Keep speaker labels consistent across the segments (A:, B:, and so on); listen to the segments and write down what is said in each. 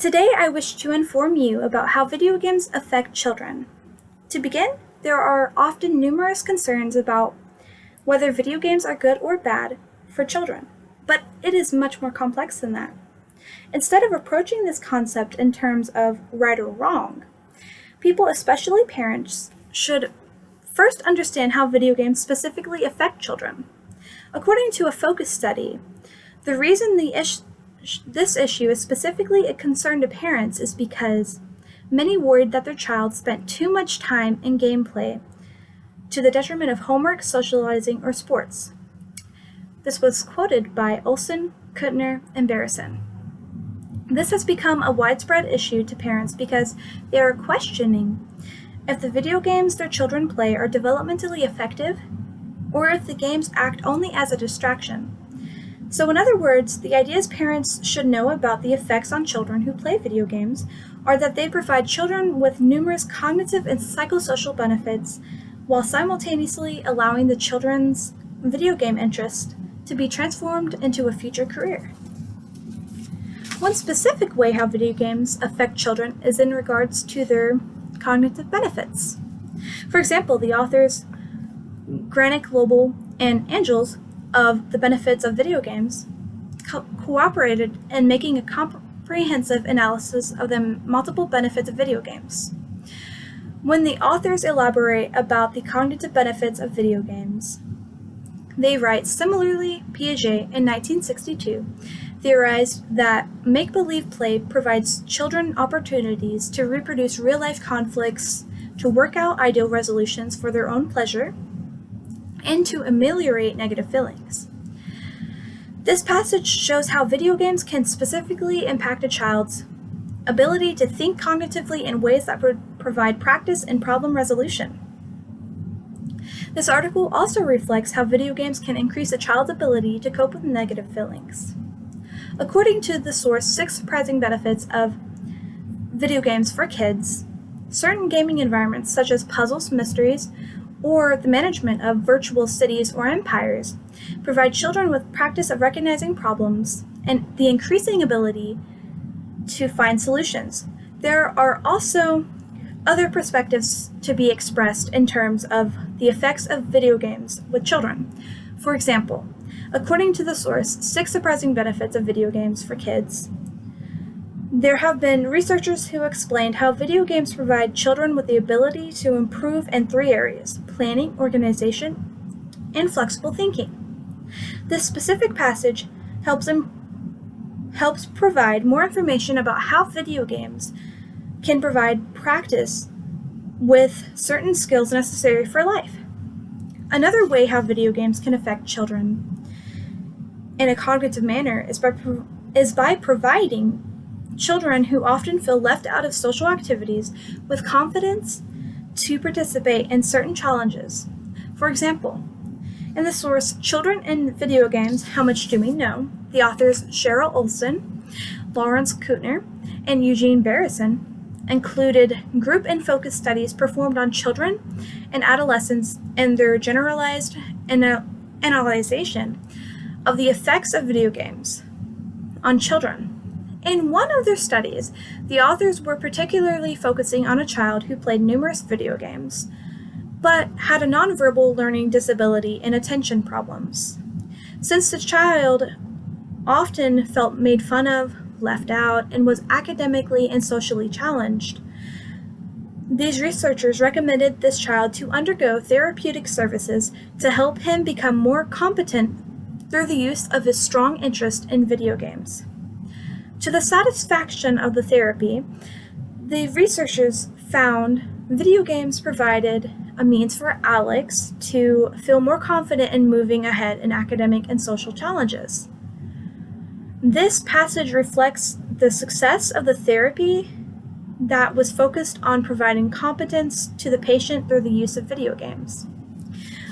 A: Today I wish to inform you about how video games affect children. To begin, there are often numerous concerns about whether video games are good or bad for children, but it is much more complex than that. Instead of approaching this concept in terms of right or wrong, people, especially parents, should first understand how video games specifically affect children. According to a focus study, the reason this issue is specifically a concern to parents is because many worried that their child spent too much time in gameplay to the detriment of homework, socializing, or sports. This was quoted by Olson, Kuttner, and Barrison. This has become a widespread issue to parents because they are questioning if the video games their children play are developmentally effective or if the games act only as a distraction. So in other words, the ideas parents should know about the effects on children who play video games are that they provide children with numerous cognitive and psychosocial benefits while simultaneously allowing the children's video game interest to be transformed into a future career. One specific way how video games affect children is in regards to their cognitive benefits. For example, the authors Gluck, Corado, and Angels of the benefits of video games cooperated in making a comprehensive analysis of the multiple benefits of video games. When the authors elaborate about the cognitive benefits of video games, they write, similarly, Piaget in 1962 theorized that make-believe play provides children opportunities to reproduce real-life conflicts, to work out ideal resolutions for their own pleasure, and to ameliorate negative feelings. This passage shows how video games can specifically impact a child's ability to think cognitively in ways that provide practice in problem resolution. This article also reflects how video games can increase a child's ability to cope with negative feelings. According to the source 6 Surprising Benefits of Video Games for Kids, certain gaming environments such as puzzles, mysteries, or the management of virtual cities or empires provide children with practice of recognizing problems and the increasing ability to find solutions. There are also other perspectives to be expressed in terms of the effects of video games with children. For example, according to the source 6 Surprising Benefits of Video Games for Kids, there have been researchers who explained how video games provide children with the ability to improve in 3 areas: planning, organization, and flexible thinking. This specific passage helps provide more information about how video games can provide practice with certain skills necessary for life. Another way how video games can affect children in a cognitive manner is by providing children who often feel left out of social activities with confidence to participate in certain challenges. For example, in the source Children in Video Games, How Much Do We Know?, the authors Cheryl Olson, Lawrence Kuttner, and Eugene Barrison included group and focus studies performed on children and adolescents and their generalized analyzation of the effects of video games on children. In one of their studies, the authors were particularly focusing on a child who played numerous video games, but had a nonverbal learning disability and attention problems. Since the child often felt made fun of, left out, and was academically and socially challenged, these researchers recommended this child to undergo therapeutic services to help him become more competent through the use of his strong interest in video games. To the satisfaction of the therapy, the researchers found video games provided a means for Alex to feel more confident in moving ahead in academic and social challenges. This passage reflects the success of the therapy that was focused on providing competence to the patient through the use of video games.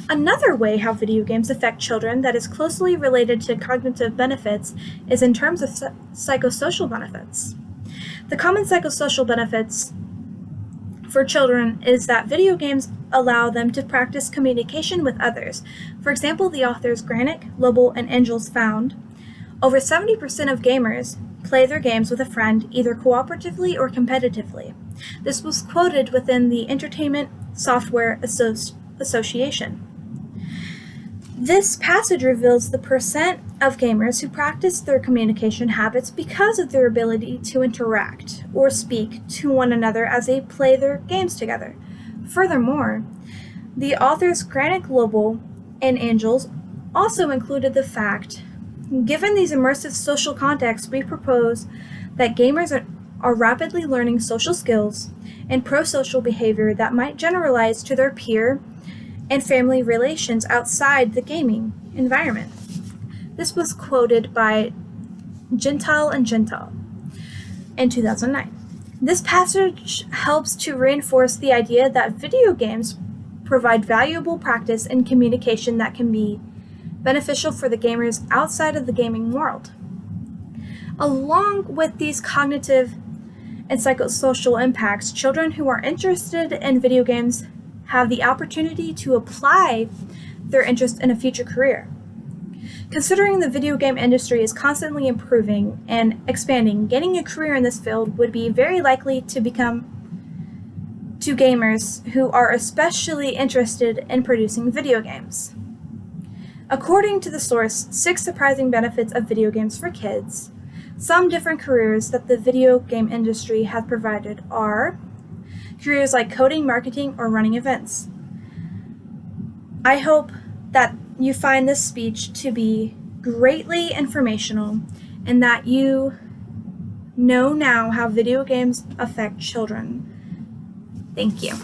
A: Another way how video games affect children that is closely related to cognitive benefits is in terms of psychosocial benefits. The common psychosocial benefits for children is that video games allow them to practice communication with others. For example, the authors Gluck, Corado, and Angels found over 70% of gamers play their games with a friend either cooperatively or competitively. This was quoted within the Entertainment Software Association. This passage reveals the percent of gamers who practice their communication habits because of their ability to interact or speak to one another as they play their games together. Furthermore, the authors Granite Global and Angels also included the fact, given these immersive social contexts, we propose that gamers are rapidly learning social skills and pro-social behavior that might generalize to their peer and family relations outside the gaming environment. This was quoted by Gentile and Gentile in 2009. This passage helps to reinforce the idea that video games provide valuable practice and communication that can be beneficial for the gamers outside of the gaming world. Along with these cognitive and psychosocial impacts, children who are interested in video games have the opportunity to apply their interest in a future career. Considering the video game industry is constantly improving and expanding, gaining a career in this field would be very likely to become to gamers who are especially interested in producing video games. According to the source, 6 surprising benefits of video games for kids, some different careers that the video game industry has provided are careers like coding, marketing, or running events. I hope that you find this speech to be greatly informational and that you know now how video games affect children. Thank you.